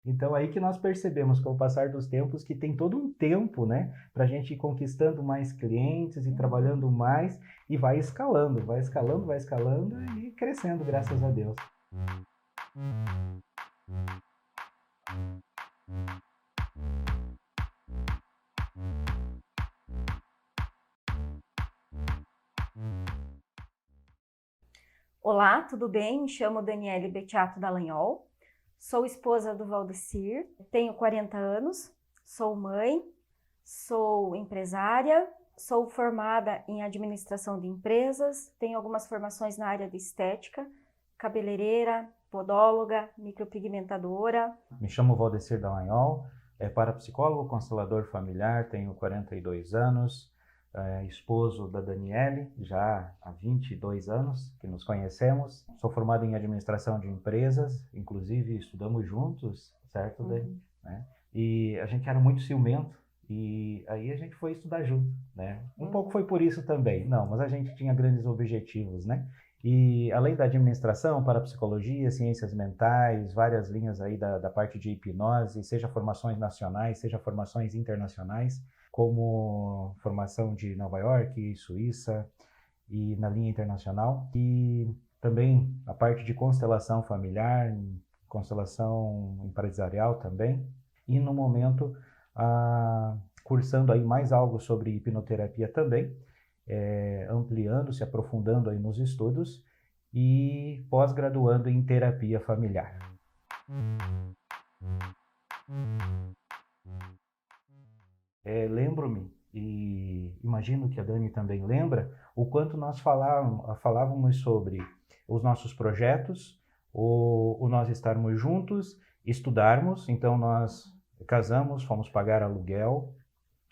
Então aí que nós percebemos com o passar dos tempos que tem todo um tempo, né, para a gente ir conquistando mais clientes e trabalhando mais e vai escalando, vai escalando, vai escalando e crescendo, graças a Deus. Olá, tudo bem? Me chamo Daniele Becciato Dallagnol, sou esposa do Valdecir, tenho 40 anos, sou mãe, sou empresária, sou formada em administração de empresas, tenho algumas formações na área de estética, cabeleireira, podóloga, micropigmentadora. Me chamo Valdecir Dallagnol, parapsicólogo, constelador familiar, tenho 42 anos, esposo da Daniele, já há 22 anos que nos conhecemos. Sou formado em administração de empresas, inclusive estudamos juntos, certo, Dani? Né? E a gente era muito ciumento, e aí a gente foi estudar junto, né? Um pouco foi por isso também, não, mas a gente tinha grandes objetivos, né? E além da administração, parapsicologia, ciências mentais, várias linhas aí da parte de hipnose, seja formações nacionais, seja formações internacionais, como formação de Nova York, Suíça e na linha internacional. E também a parte de constelação familiar, constelação empresarial também. E no momento, cursando aí mais algo sobre hipnoterapia também, ampliando, se aprofundando aí nos estudos e pós-graduando em terapia familiar. Lembro-me, e imagino que a Dani também lembra, o quanto nós falávamos sobre os nossos projetos, o nós estarmos juntos, estudarmos, então nós casamos, fomos pagar aluguel,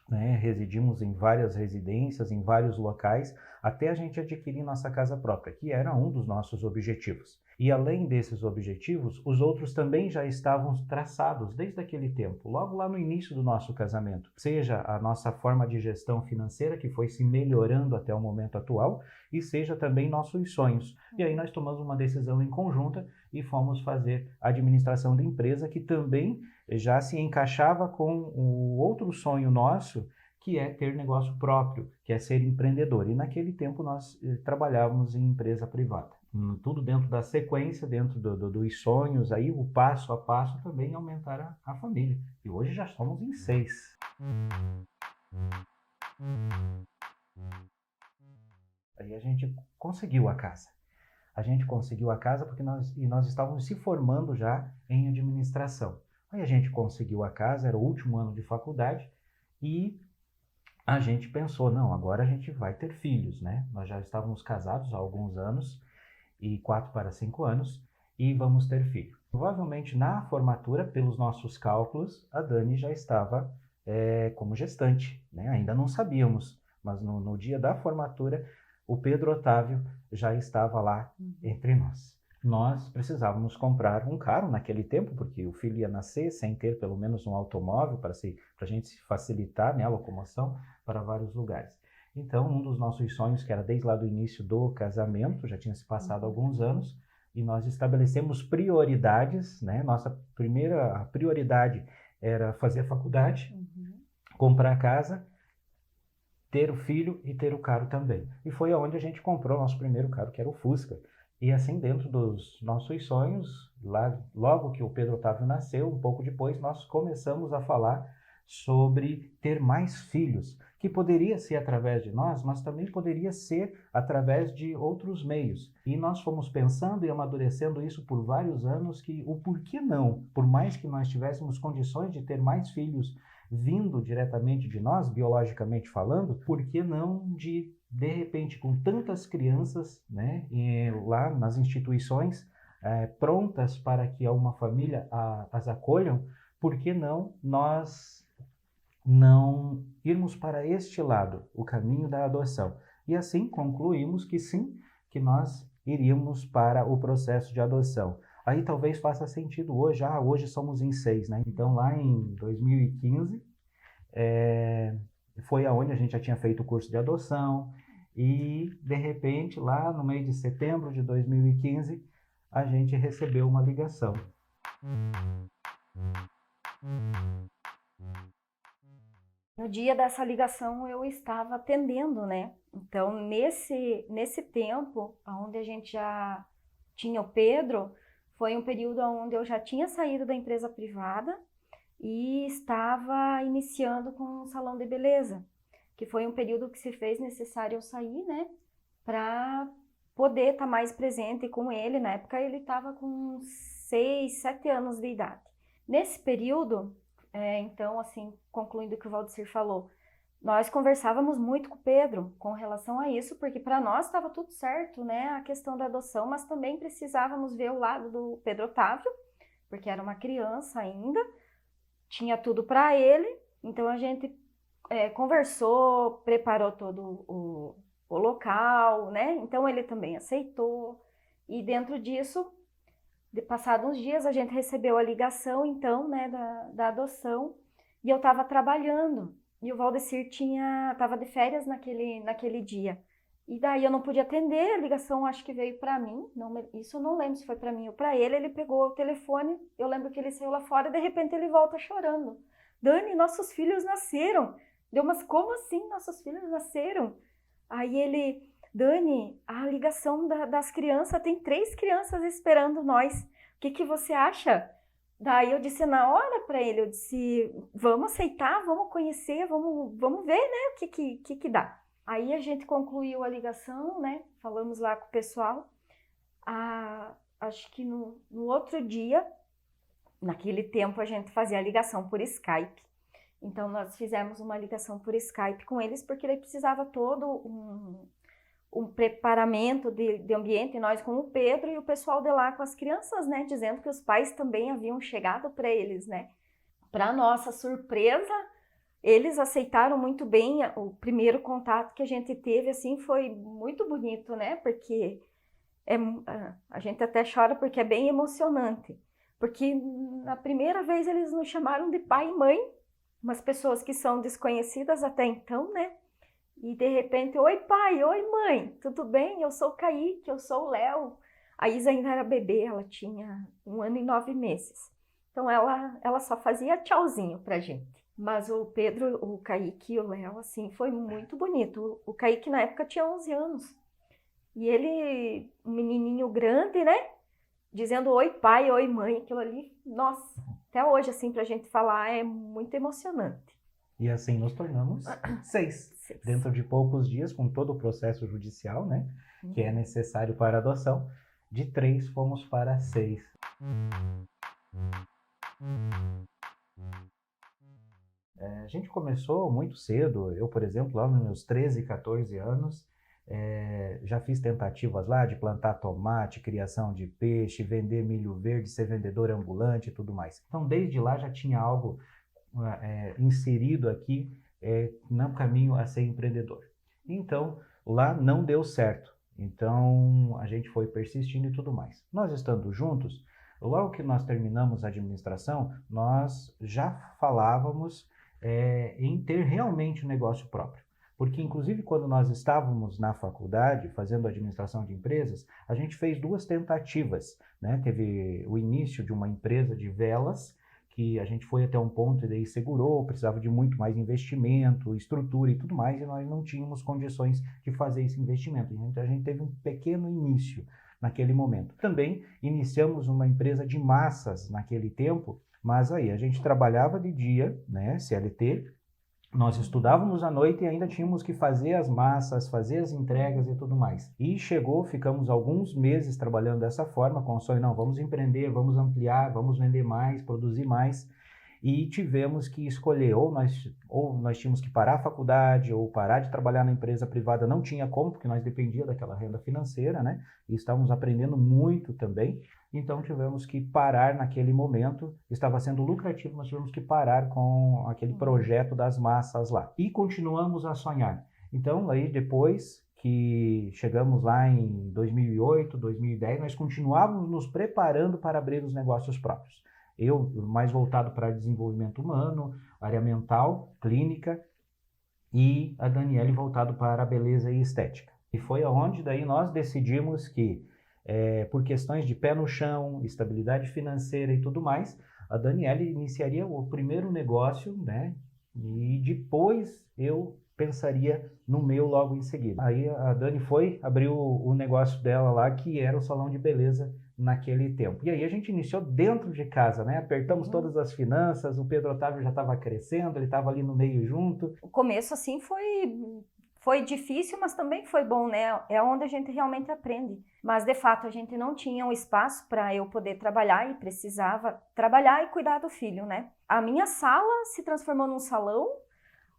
né? Residimos em várias residências, em vários locais, até a gente adquirir nossa casa própria, que era um dos nossos objetivos. E além desses objetivos, os outros também já estavam traçados desde aquele tempo, logo lá no início do nosso casamento. Seja a nossa forma de gestão financeira, que foi se melhorando até o momento atual, e seja também nossos sonhos. E aí nós tomamos uma decisão em conjunta e fomos fazer a administração da empresa, que também já se encaixava com o outro sonho nosso, que é ter negócio próprio, que é ser empreendedor. E naquele tempo nós trabalhávamos em empresa privada. Tudo dentro da sequência, dentro dos sonhos, aí o passo a passo também aumentar a família. E hoje já somos em 6. Aí a gente conseguiu a casa. A gente conseguiu a casa porque nós estávamos se formando já em administração. Aí a gente conseguiu a casa, era o último ano de faculdade, e a gente pensou, não, agora a gente vai ter filhos, né? Nós já estávamos casados há alguns anos, e 4 para 5 anos, e vamos ter filho. Provavelmente na formatura, pelos nossos cálculos, a Dani já estava como gestante, né? Ainda não sabíamos, mas no dia da formatura, o Pedro Otávio já estava lá entre nós. Nós precisávamos comprar um carro naquele tempo, porque o filho ia nascer sem ter pelo menos um automóvel para a gente se facilitar, né, a locomoção para vários lugares. Então, um dos nossos sonhos, que era desde lá do início do casamento, já tinha se passado alguns anos, e nós estabelecemos prioridades, né? Nossa primeira prioridade era fazer a faculdade, comprar a casa, ter o filho e ter o carro também. E foi aonde a gente comprou o nosso primeiro carro, que era o Fusca. E assim, dentro dos nossos sonhos, logo que o Pedro Otávio nasceu, um pouco depois, nós começamos a falar sobre ter mais filhos, que poderia ser através de nós, mas também poderia ser através de outros meios. E nós fomos pensando e amadurecendo isso por vários anos, que o porquê não, por mais que nós tivéssemos condições de ter mais filhos vindo diretamente de nós, biologicamente falando, por que não de repente, com tantas crianças, né, lá nas instituições, prontas para que uma família as acolham, por que não nós não irmos para este lado, o caminho da adoção? E assim concluímos que sim, que nós iríamos para o processo de adoção. Aí talvez faça sentido hoje, hoje somos em 6, né? Então lá em 2015, foi aonde a gente já tinha feito o curso de adoção e, de repente, lá no mês de setembro de 2015, a gente recebeu uma ligação. No dia dessa ligação eu estava atendendo, né? Então, nesse tempo, onde a gente já tinha o Pedro, foi um período onde eu já tinha saído da empresa privada e estava iniciando com um salão de beleza, que foi um período que se fez necessário eu sair, né? Para poder estar mais presente com ele. Na época ele estava com 6, 7 anos de idade. Nesse período, então, assim, concluindo o que o Valdecir falou, nós conversávamos muito com o Pedro com relação a isso, porque para nós estava tudo certo, né, a questão da adoção, mas também precisávamos ver o lado do Pedro Otávio, porque era uma criança ainda, tinha tudo para ele, então a gente conversou, preparou todo o local, né, então ele também aceitou, e dentro disso, passados uns dias, a gente recebeu a ligação, então, né, da adoção, e eu estava trabalhando, e o Valdecir estava de férias naquele dia. E daí eu não podia atender, a ligação acho que veio para mim, isso eu não lembro se foi para mim ou para ele, ele pegou o telefone, eu lembro que ele saiu lá fora, e de repente ele volta chorando. Dani, nossos filhos nasceram. Deu, mas como assim nossos filhos nasceram? Aí ele... Dani, a ligação das crianças, tem 3 crianças esperando nós. O que você acha? Daí eu disse na hora para ele, eu disse, vamos aceitar, vamos conhecer, vamos ver, né, o que dá. Aí a gente concluiu a ligação, né, falamos lá com o pessoal. Acho que no outro dia, naquele tempo a gente fazia a ligação por Skype. Então nós fizemos uma ligação por Skype com eles, porque ele precisava todo um preparamento de ambiente, nós com o Pedro e o pessoal de lá com as crianças, né, dizendo que os pais também haviam chegado para eles, né. Para nossa surpresa, eles aceitaram muito bem o primeiro contato que a gente teve, assim, foi muito bonito, né, porque a gente até chora porque é bem emocionante, porque na primeira vez eles nos chamaram de pai e mãe, umas pessoas que são desconhecidas até então, né, e de repente, oi pai, oi mãe, tudo bem? Eu sou o Kaique, eu sou o Léo. A Isa ainda era bebê, ela tinha 1 ano e 9 meses. Então ela só fazia tchauzinho pra gente. Mas o Pedro, o Kaique e o Léo, assim, foi muito bonito. O Kaique na época tinha 11 anos. E ele, um menininho grande, né? Dizendo oi pai, oi mãe, aquilo ali, nossa, até hoje, assim, pra gente falar, é muito emocionante. E assim nos tornamos 6. Dentro de poucos dias, com todo o processo judicial, né, que é necessário para a adoção, de 3 fomos para 6. A gente começou muito cedo. Eu, por exemplo, lá nos meus 13, 14 anos, já fiz tentativas lá de plantar tomate, criação de peixe, vender milho verde, ser vendedor ambulante e tudo mais. Então, desde lá já tinha algo inserido aqui no caminho a ser empreendedor. Então, lá não deu certo. Então, a gente foi persistindo e tudo mais. Nós estando juntos, logo que nós terminamos a administração, nós já falávamos em ter realmente um negócio próprio. Porque, inclusive, quando nós estávamos na faculdade, fazendo administração de empresas, a gente fez 2 tentativas, né? Teve o início de uma empresa de velas, que a gente foi até um ponto e daí segurou, precisava de muito mais investimento, estrutura e tudo mais, e nós não tínhamos condições de fazer esse investimento. Então, a gente teve um pequeno início naquele momento. Também iniciamos uma empresa de massas naquele tempo, mas aí a gente trabalhava de dia, né, CLT, nós estudávamos à noite e ainda tínhamos que fazer as massas, fazer as entregas e tudo mais. E ficamos alguns meses trabalhando dessa forma, com o sonho, não, vamos empreender, vamos ampliar, vamos vender mais, produzir mais. E tivemos que escolher, ou nós tínhamos que parar a faculdade, ou parar de trabalhar na empresa privada, não tinha como, porque nós dependíamos daquela renda financeira, né? E estávamos aprendendo muito também. Então tivemos que parar naquele momento, estava sendo lucrativo, mas tivemos que parar com aquele projeto das massas lá. E continuamos a sonhar. Então aí depois que chegamos lá em 2008, 2010, nós continuávamos nos preparando para abrir os negócios próprios. Eu mais voltado para desenvolvimento humano, área mental, clínica, e a Daniele voltado para a beleza e estética. E foi aonde daí nós decidimos que, por questões de pé no chão, estabilidade financeira e tudo mais, a Daniele iniciaria o primeiro negócio, né? E depois eu pensaria no meu logo em seguida. Aí a Dani abriu o negócio dela lá, que era o salão de beleza naquele tempo. E aí a gente iniciou dentro de casa, né? Apertamos todas as finanças, o Pedro Otávio já estava crescendo, ele estava ali no meio junto. O começo, assim, foi difícil, mas também foi bom, né? É onde a gente realmente aprende. Mas, de fato, a gente não tinha um espaço para eu poder trabalhar e precisava trabalhar e cuidar do filho, né? A minha sala se transformou num salão,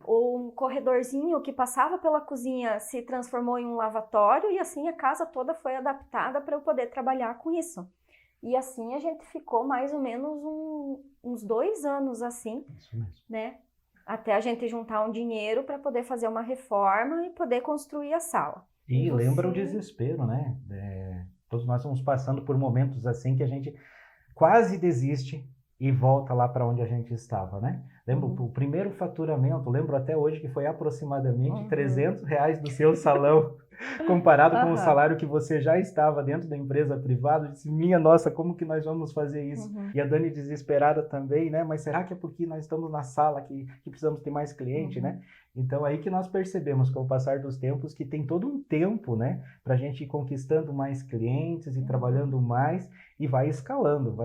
um corredorzinho que passava pela cozinha se transformou em um lavatório e assim a casa toda foi adaptada para eu poder trabalhar com isso. E assim a gente ficou mais ou menos uns 2 anos assim, Isso mesmo. né? Até a gente juntar um dinheiro para poder fazer uma reforma e poder construir a sala. E lembra o desespero, né? Todos nós estamos passando por momentos assim que a gente quase desiste e volta lá para onde a gente estava, né? Lembro o primeiro faturamento, lembro até hoje que foi aproximadamente R$300 do seu salão, comparado com o salário que você já estava dentro da empresa privada. Eu disse, minha nossa, como que nós vamos fazer isso? E a Dani desesperada também, né? Mas será que é porque nós estamos na sala que precisamos ter mais cliente, né? Então aí que nós percebemos com o passar dos tempos que tem todo um tempo, né? Para a gente ir conquistando mais clientes e trabalhando mais e vai escalando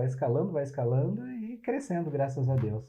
e crescendo, graças a Deus.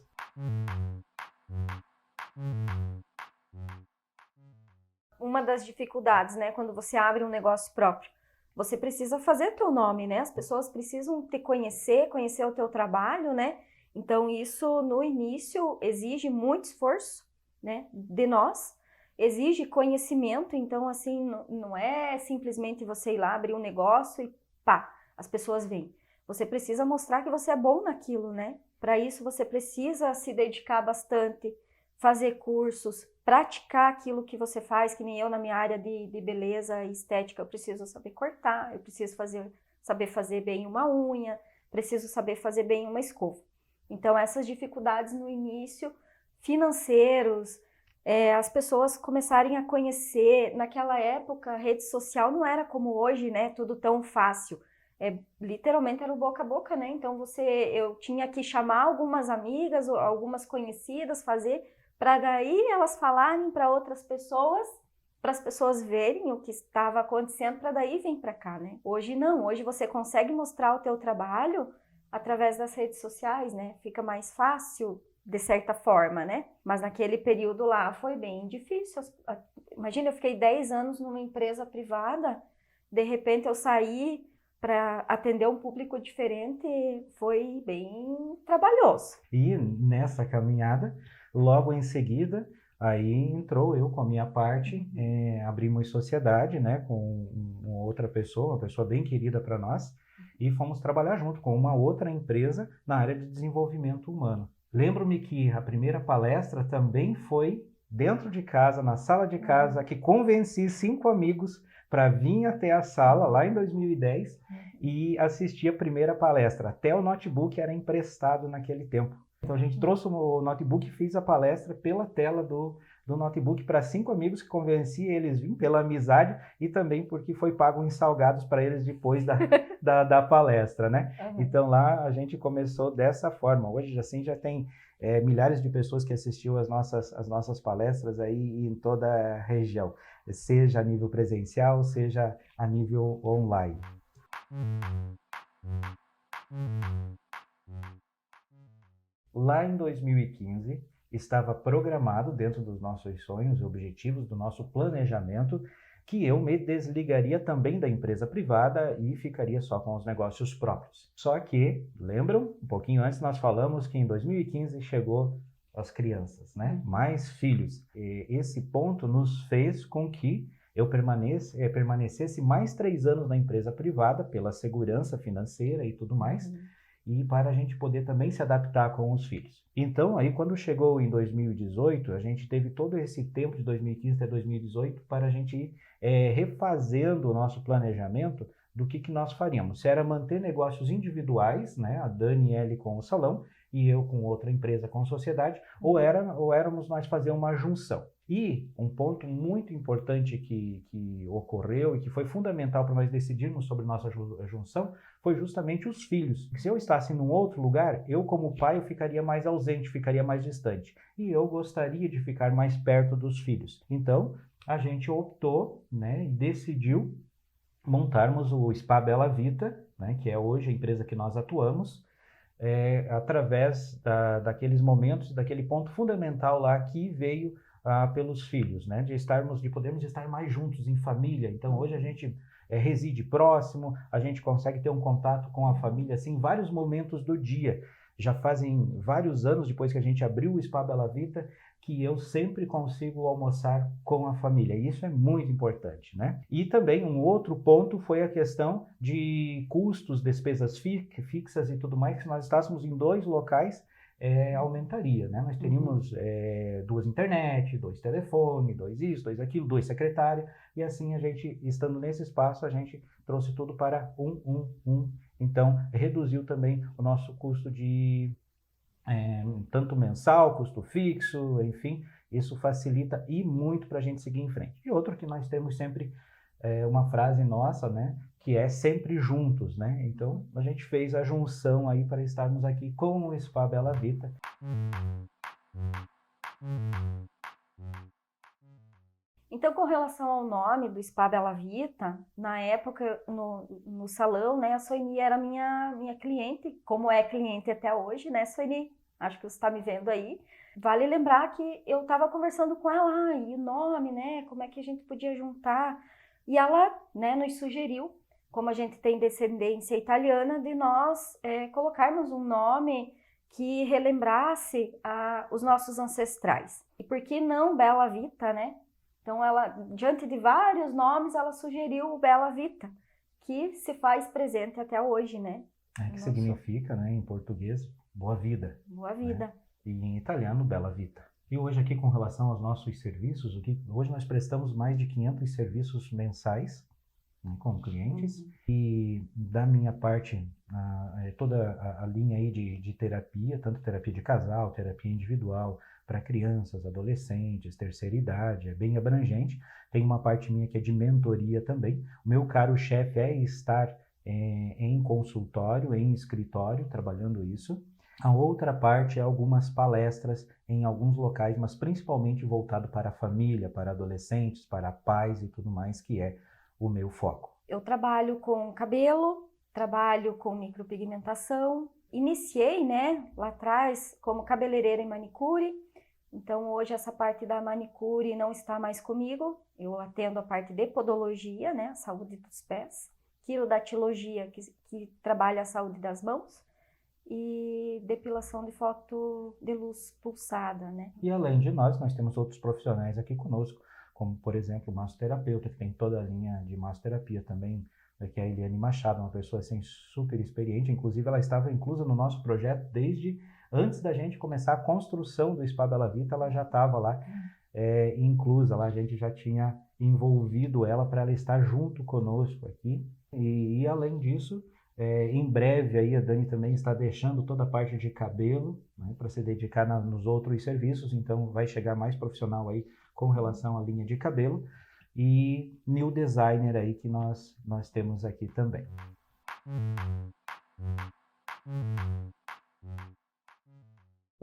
Uma das dificuldades, né, quando você abre um negócio próprio, você precisa fazer teu nome, né? As pessoas precisam te conhecer o teu trabalho, né? Então isso no início exige muito esforço, né, de nós, exige conhecimento. Então assim, não é simplesmente você ir lá abrir um negócio e pá, as pessoas vêm. Você precisa mostrar que você é bom naquilo, né? Para isso você precisa se dedicar bastante, fazer cursos, praticar aquilo que você faz, que nem eu na minha área de beleza e estética, eu preciso saber cortar, eu preciso saber fazer bem uma unha, preciso saber fazer bem uma escova. Então essas dificuldades no início, financeiros, as pessoas começarem a conhecer, naquela época a rede social não era como hoje, né? Tudo tão fácil. Literalmente era o boca a boca, né? Então eu tinha que chamar algumas amigas, algumas conhecidas, fazer, para daí elas falarem para outras pessoas, para as pessoas verem o que estava acontecendo, para daí vir para cá, né? Hoje não, hoje você consegue mostrar o teu trabalho através das redes sociais, né? Fica mais fácil, de certa forma, né? Mas naquele período lá foi bem difícil. Imagina, eu fiquei 10 anos numa empresa privada, de repente eu saí para atender um público diferente, foi bem trabalhoso. E nessa caminhada, logo em seguida, aí entrou eu com a minha parte, abrimos sociedade, né, com outra pessoa, uma pessoa bem querida para nós, e fomos trabalhar junto com uma outra empresa na área de desenvolvimento humano. Lembro-me que a primeira palestra também foi dentro de casa, na sala de casa, que convenci 5 amigos para vir até a sala, lá em 2010, e assistir a primeira palestra. Até o notebook era emprestado naquele tempo. Então a gente trouxe o notebook e fiz a palestra pela tela do notebook para 5 amigos, que convenci eles vir pela amizade e também porque foi pago em salgados para eles depois da palestra, né? Então lá a gente começou dessa forma. Hoje assim já tem milhares de pessoas que assistiu as nossas palestras aí em toda a região, seja a nível presencial, seja a nível online. Lá em 2015, estava programado dentro dos nossos sonhos, objetivos, do nosso planejamento, que eu me desligaria também da empresa privada e ficaria só com os negócios próprios. Só que, lembram? Um pouquinho antes nós falamos que em 2015 chegou as crianças, né? Mais filhos. E esse ponto nos fez com que eu permanecesse mais 3 anos na empresa privada pela segurança financeira e tudo mais, e para a gente poder também se adaptar com os filhos. Então, aí quando chegou em 2018, a gente teve todo esse tempo de 2015 até 2018 para a gente ir refazendo o nosso planejamento do que nós faríamos. Se era manter negócios individuais, né, a Daniele com o salão, e eu com outra empresa com sociedade, ou éramos nós fazer uma junção. E um ponto muito importante que ocorreu e que foi fundamental para nós decidirmos sobre nossa junção foi justamente os filhos. Se eu estivesse em um outro lugar, eu como pai eu ficaria mais ausente, ficaria mais distante. E eu gostaria de ficar mais perto dos filhos. Então, a gente optou, né, e decidiu montarmos o Spa Bela Vita, né, que é hoje a empresa que nós atuamos, através daqueles momentos, daquele ponto fundamental lá que veio pelos filhos, né, de podermos estar mais juntos em família. Então hoje a gente reside próximo, a gente consegue ter um contato com a família assim, em vários momentos do dia. Já fazem vários anos depois que a gente abriu o Spa Bela Vita que eu sempre consigo almoçar com a família. E isso é muito importante, né? E também um outro ponto foi a questão de custos, despesas fixas e tudo mais, que se nós estássemos em 2 locais, aumentaria, né? Nós teríamos 2 internet, 2 telefone, 2 isso, 2 aquilo, 2 secretários, e assim a gente, estando nesse espaço, a gente trouxe tudo para um. Então, reduziu também o nosso custo de tanto mensal, custo fixo, enfim, isso facilita e muito para a gente seguir em frente. E outro que nós temos sempre uma frase nossa, né, que é sempre juntos, né? Então a gente fez a junção aí para estarmos aqui com o Spa Bela Vita. Então, com relação ao nome do Spa Bela Vita, na época, no salão, né, a Soini era minha cliente, como é cliente até hoje, né, Soini? Acho que você está me vendo aí. Vale lembrar que eu estava conversando com ela, e o nome, né, como é que a gente podia juntar? E ela, né, nos sugeriu, como a gente tem descendência italiana, de nós colocarmos um nome que relembrasse os nossos ancestrais. E por que não Bela Vita, né? Então, ela, diante de vários nomes, ela sugeriu o Bela Vita, que se faz presente até hoje, né? Que significa, né, em português, boa vida. Boa vida. Né? E em italiano, Bella Vita. E hoje aqui, com relação aos nossos serviços, hoje nós prestamos mais de 500 serviços mensais, né, com clientes. E da minha parte, toda a linha aí de terapia, tanto terapia de casal, terapia individual, para crianças, adolescentes, terceira idade, é bem abrangente. Tem uma parte minha que é de mentoria também. O meu caro chefe é estar em consultório, em escritório, trabalhando isso. A outra parte é algumas palestras em alguns locais, mas principalmente voltado para a família, para adolescentes, para pais e tudo mais, que é o meu foco. Eu trabalho com cabelo, trabalho com micropigmentação. Iniciei, né, lá atrás como cabeleireira em manicure. Então, hoje essa parte da manicure não está mais comigo. Eu atendo a parte de podologia, né, a saúde dos pés. Quirodactilogia, que trabalha a saúde das mãos. E depilação de foto de luz pulsada, né? E além de nós temos outros profissionais aqui conosco, como, por exemplo, o massoterapeuta, que tem toda a linha de massoterapia também, que é a Eliane Machado, uma pessoa assim, super experiente. Inclusive, ela estava inclusa no nosso projeto desde antes da gente começar a construção do Spa Bela Vita, ela já estava lá inclusa, lá a gente já tinha envolvido ela para ela estar junto conosco aqui. E além disso, em breve aí a Dani também está deixando toda a parte de cabelo, né, para se dedicar nos outros serviços, então vai chegar mais profissional aí com relação à linha de cabelo, e new designer aí que nós temos aqui também.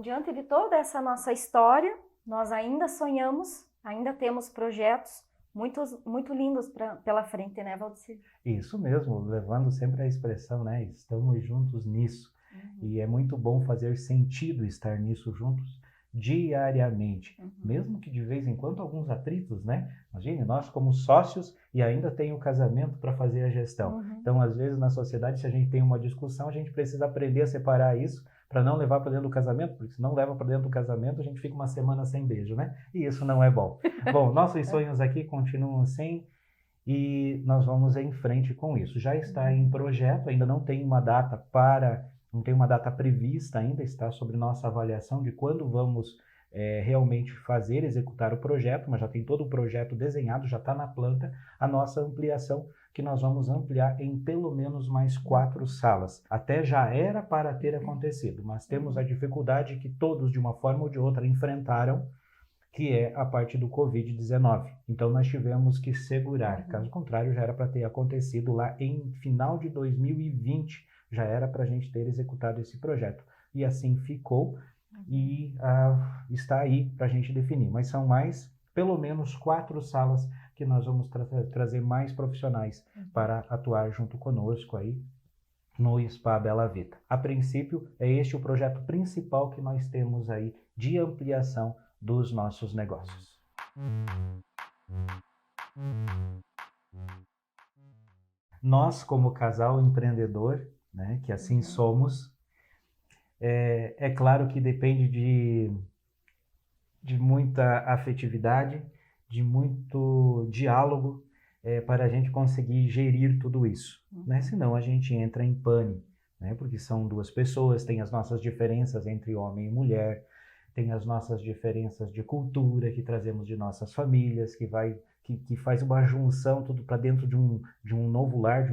Diante de toda essa nossa história, nós ainda sonhamos, ainda temos projetos muito lindos pela frente, né, Valdecir? Isso mesmo, levando sempre a expressão, né, estamos juntos nisso. E é muito bom fazer sentido estar nisso juntos diariamente, mesmo que de vez em quando alguns atritos, né? Imagine, nós como sócios e ainda tem o casamento para fazer a gestão. Então, às vezes na sociedade, se a gente tem uma discussão, a gente precisa aprender a separar isso para não levar para dentro do casamento, porque se não leva para dentro do casamento, a gente fica uma semana sem beijo, né? E isso não é bom. Bom, nossos sonhos aqui continuam assim e nós vamos em frente com isso. Já está em projeto, ainda não tem uma data prevista ainda, está sobre nossa avaliação de quando vamos realmente executar o projeto, mas já tem todo o projeto desenhado, já está na planta a nossa ampliação que nós vamos ampliar em pelo menos mais 4 salas. Até já era para ter acontecido, mas temos a dificuldade que todos, de uma forma ou de outra, enfrentaram, que é a parte do Covid-19. Então, nós tivemos que segurar. Caso contrário, já era para ter acontecido lá em final de 2020, já era para a gente ter executado esse projeto. E assim ficou e está aí para a gente definir. Mas são mais, pelo menos 4 salas que nós vamos trazer mais profissionais para atuar junto conosco aí no Spa Bela Vita. A princípio, é este o projeto principal que nós temos aí de ampliação dos nossos negócios. Nós, como casal empreendedor, né, que assim somos, é claro que depende de muita afetividade, de muito diálogo, para a gente conseguir gerir tudo isso, né? Senão a gente entra em pane, né? Porque são 2 pessoas, tem as nossas diferenças entre homem e mulher, tem as nossas diferenças de cultura que trazemos de nossas famílias, que faz uma junção tudo para dentro de um novo lar,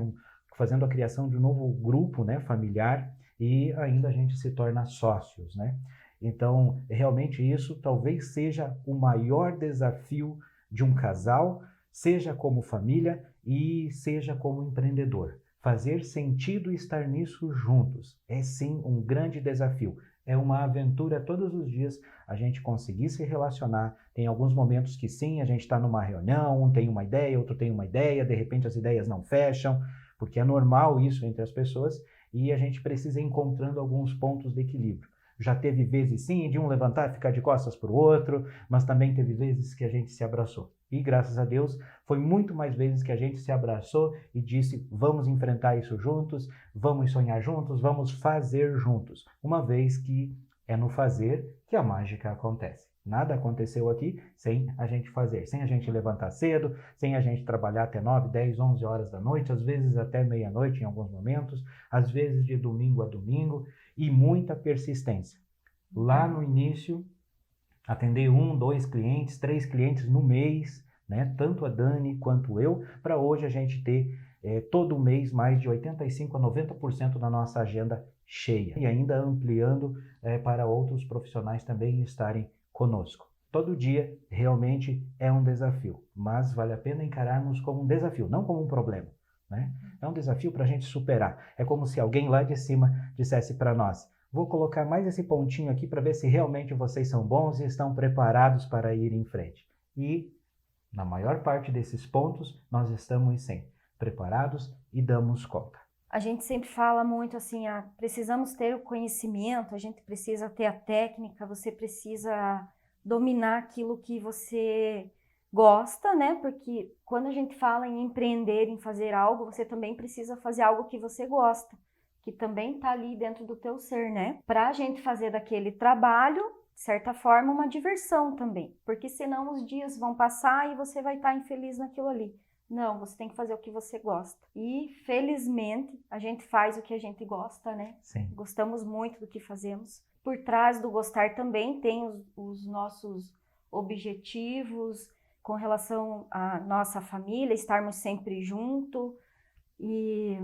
fazendo a criação de um novo grupo, né, familiar, e ainda a gente se torna sócios, né? Então, realmente isso talvez seja o maior desafio de um casal, seja como família e seja como empreendedor. Fazer sentido estar nisso juntos é sim um grande desafio. É uma aventura todos os dias a gente conseguir se relacionar. Tem alguns momentos que sim, a gente está numa reunião, um tem uma ideia, outro tem uma ideia, de repente as ideias não fecham, porque é normal isso entre as pessoas e a gente precisa ir encontrando alguns pontos de equilíbrio. Já teve vezes sim de um levantar e ficar de costas para o outro, mas também teve vezes que a gente se abraçou. E graças a Deus, foi muito mais vezes que a gente se abraçou e disse, vamos enfrentar isso juntos, vamos sonhar juntos, vamos fazer juntos. Uma vez que é no fazer que a mágica acontece. Nada aconteceu aqui sem a gente fazer, sem a gente levantar cedo, sem a gente trabalhar até 9, 10, 11 horas da noite, às vezes até meia-noite em alguns momentos, às vezes de domingo a domingo, e muita persistência. Lá no início, atender 1, 2 clientes, 3 clientes no mês, né? Tanto a Dani quanto eu, para hoje a gente ter todo mês mais de 85% a 90% da nossa agenda cheia. E ainda ampliando para outros profissionais também estarem conosco. Todo dia realmente é um desafio, mas vale a pena encararmos como um desafio, não como um problema, né? É um desafio para a gente superar. É como se alguém lá de cima dissesse para nós, vou colocar mais esse pontinho aqui para ver se realmente vocês são bons e estão preparados para ir em frente. E, na maior parte desses pontos, nós estamos sim preparados e damos conta. A gente sempre fala muito assim, precisamos ter o conhecimento, a gente precisa ter a técnica, você precisa dominar aquilo que você gosta, né? Porque quando a gente fala em empreender, em fazer algo, você também precisa fazer algo que você gosta, que também está ali dentro do teu ser, né? Para a gente fazer daquele trabalho, de certa forma, uma diversão também, porque senão os dias vão passar e você vai estar infeliz naquilo ali. Não, você tem que fazer o que você gosta. E, felizmente, a gente faz o que a gente gosta, né? Sim. Gostamos muito do que fazemos. Por trás do gostar também tem os nossos objetivos com relação à nossa família, estarmos sempre juntos e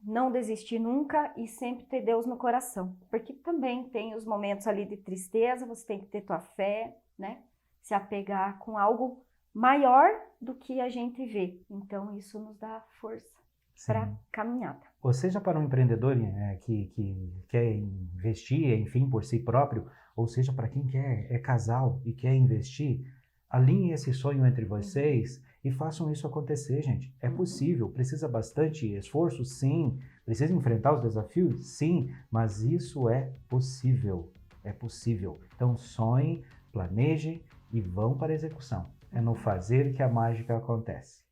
não desistir nunca e sempre ter Deus no coração. Porque também tem os momentos ali de tristeza, você tem que ter tua fé, né? Se apegar com algo maior do que a gente vê. Então, isso nos dá força para a caminhada. Ou seja, para um empreendedor que quer investir, enfim, por si próprio, ou seja, para quem é casal e quer investir, alinhe esse sonho entre vocês e façam isso acontecer, gente. É possível, precisa bastante esforço, sim. Precisa enfrentar os desafios, sim. Mas isso é possível. É possível. Então, sonhem, planejem e vão para a execução. É no fazer que a mágica acontece.